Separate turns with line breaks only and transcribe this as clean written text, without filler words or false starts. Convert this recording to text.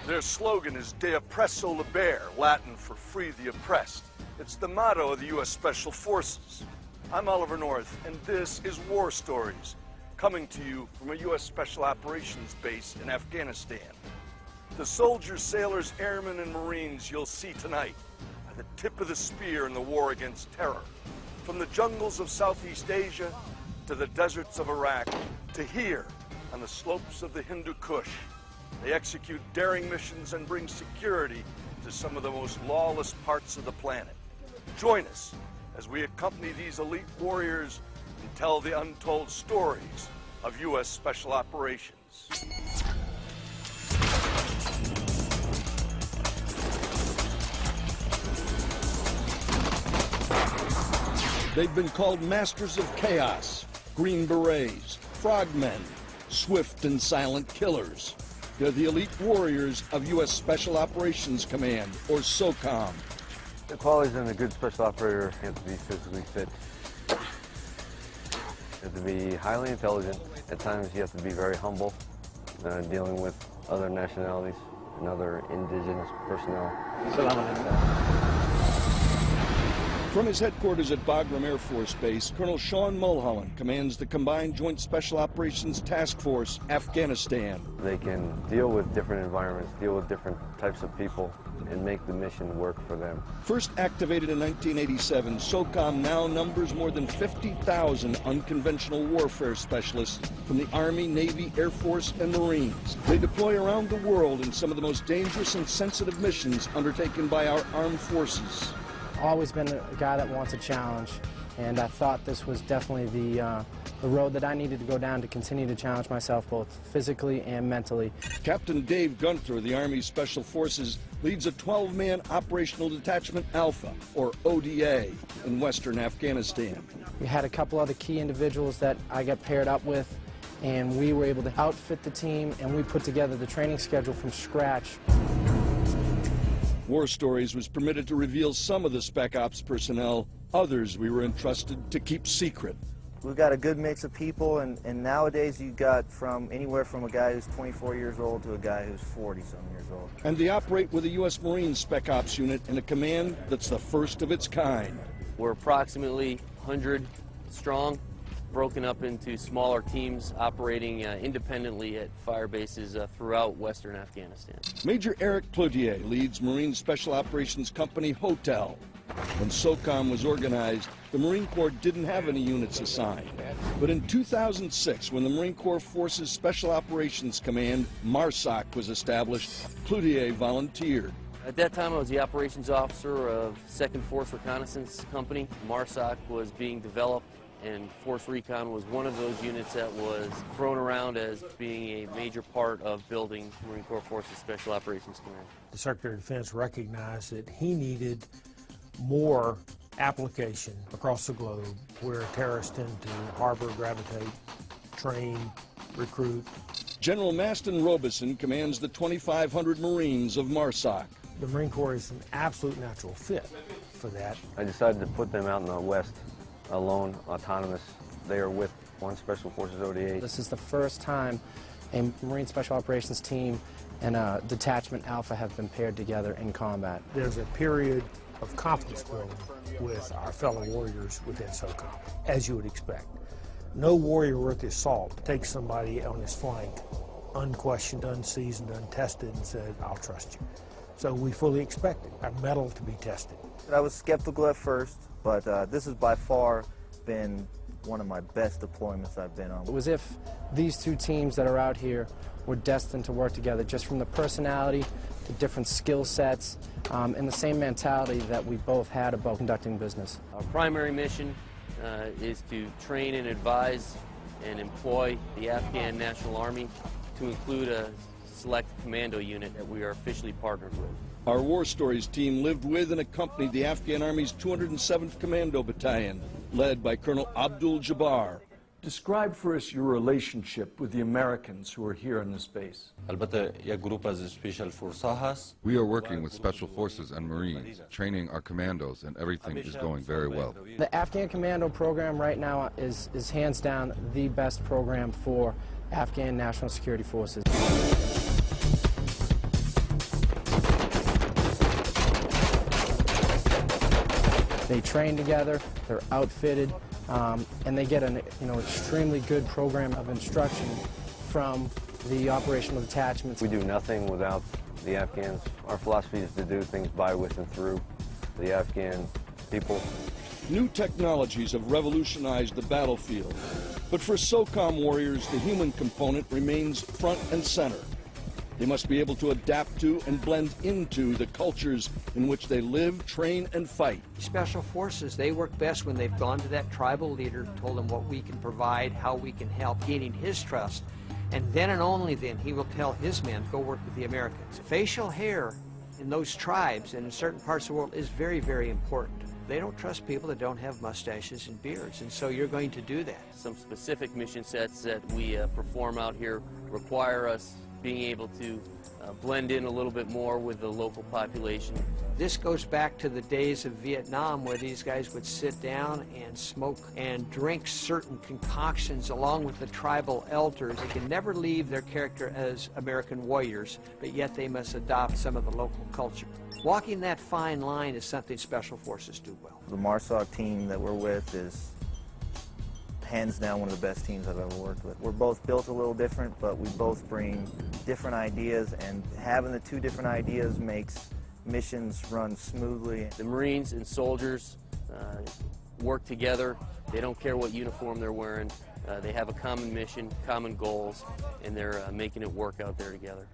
Their slogan is De Oppresso Liber, Latin for free the oppressed. It's the motto of the U.S. Special Forces. I'm Oliver North, and this is War Stories, coming to you from a U.S. Special Operations base in Afghanistan. The soldiers, sailors, airmen, and Marines you'll see tonight are the tip of the spear in the war against terror. From the jungles of Southeast Asia to the deserts of Iraq to here on the slopes of the Hindu Kush, they execute daring missions and bring security to some of the most lawless parts of the planet. Join us as we accompany these elite warriors and tell the untold stories of U.S. Special Operations. They've been called masters of chaos, Green Berets, frogmen, swift and silent killers. They're the elite warriors of U.S. Special Operations Command, or SOCOM.
The qualities in a good special operator have to be physically fit. You have to be highly intelligent. At times you have to be very humble, dealing with other nationalities and other indigenous personnel.
From his headquarters at Bagram Air Force Base, Colonel Sean Mulholland commands the Combined Joint Special Operations Task Force, Afghanistan.
They can deal with different environments, deal with different types of people, and make the mission work for them.
First activated in 1987, SOCOM now numbers more than 50,000 unconventional warfare specialists from the Army, Navy, Air Force, and Marines. They deploy around the world in some of the most dangerous and sensitive missions undertaken by our armed forces.
Always been a guy that wants a challenge, and I thought this was definitely the road that I needed to go down to continue to challenge myself both physically and mentally.
Captain Dave Gunther of the Army Special Forces leads a 12-man Operational Detachment Alpha, or ODA, in western Afghanistan.
We had a couple other key individuals that I got paired up with, and we were able to outfit the team, and we put together the training schedule from scratch.
War Stories was permitted to reveal some of the Spec Ops personnel. Others we were entrusted to keep secret.
We've got a good mix of people, and nowadays you got from anywhere from a guy who's 24 years old to a guy who's 40-some years old.
And they operate with a U.S. Marine Spec Ops unit in a command that's the first of its kind.
We're approximately 100 strong, broken up into smaller teams operating independently at fire bases throughout western Afghanistan.
Major Eric Cloutier leads Marine Special Operations Company Hotel. When SOCOM was organized, the Marine Corps didn't have any units assigned. But in 2006, when the Marine Corps Forces Special Operations Command, MARSOC, was established, Cloutier volunteered.
At that time, I was the operations officer of 2nd Force Reconnaissance Company. MARSOC was being developed, and Force Recon was one of those units that was thrown around as being a major part of building Marine Corps Forces Special Operations Command.
The Secretary of Defense recognized that he needed more application across the globe where terrorists tend to harbor, gravitate, train, recruit.
General Maston Robeson commands the 2,500 Marines of MARSOC.
The Marine Corps is an absolute natural fit for that.
I decided to put them out in the West, alone, autonomous. They are with one Special Forces ODA.
This is the first time a Marine Special Operations team and a Detachment Alpha have been paired together in combat.
There's a period of confidence building with our fellow warriors within SOCOM, as you would expect. No warrior worth his salt takes somebody on his flank, unquestioned, unseasoned, untested, and said, "I'll trust you." So we fully expected our mettle to be tested.
I was skeptical at first, but this has by far been one of my best deployments I've been on.
It was as if these two teams that are out here were destined to work together, just from the personality, the different skill sets, and the same mentality that we both had about conducting business.
Our primary mission is to train and advise and employ the Afghan National Army, to include a select commando unit that we are officially partnered with.
Our War Stories team lived with and accompanied the Afghan Army's 207th Commando Battalion, led by Colonel Abdul Jabbar. Describe for us your relationship with the Americans who are here on this base.
We are working with Special Forces and Marines, training our commandos, and everything is going very well.
The Afghan Commando program right now is hands down the best program for Afghan National Security Forces. They train together, they're outfitted, and they get an extremely good program of instruction from the operational detachments.
We do nothing without the Afghans. Our philosophy is to do things by, with, and through the Afghan people.
New technologies have revolutionized the battlefield, but for SOCOM warriors, the human component remains front and center. They must be able to adapt to and blend into the cultures in which they live, train, and fight.
Special forces, they work best when they've gone to that tribal leader, told him what we can provide, how we can help, gaining his trust, and then and only then he will tell his men, go work with the Americans. Facial hair in those tribes and in certain parts of the world is very, very important. They don't trust people that don't have mustaches and beards, and so you're going to do that.
Some specific mission sets that we perform out here require us being able to blend in a little bit more with the local population.
This goes back to the days of Vietnam where these guys would sit down and smoke and drink certain concoctions along with the tribal elders. They can never leave their character as American warriors, but yet they must adopt some of the local culture. Walking that fine line is something Special Forces do well.
The MARSOC team that we're with is hands down one of the best teams I've ever worked with. We're both built a little different, but we both bring different ideas, and having the two different ideas makes missions run smoothly.
The Marines and soldiers work together. They don't care what uniform they're wearing. They have a common mission, common goals, and they're making it work out there together.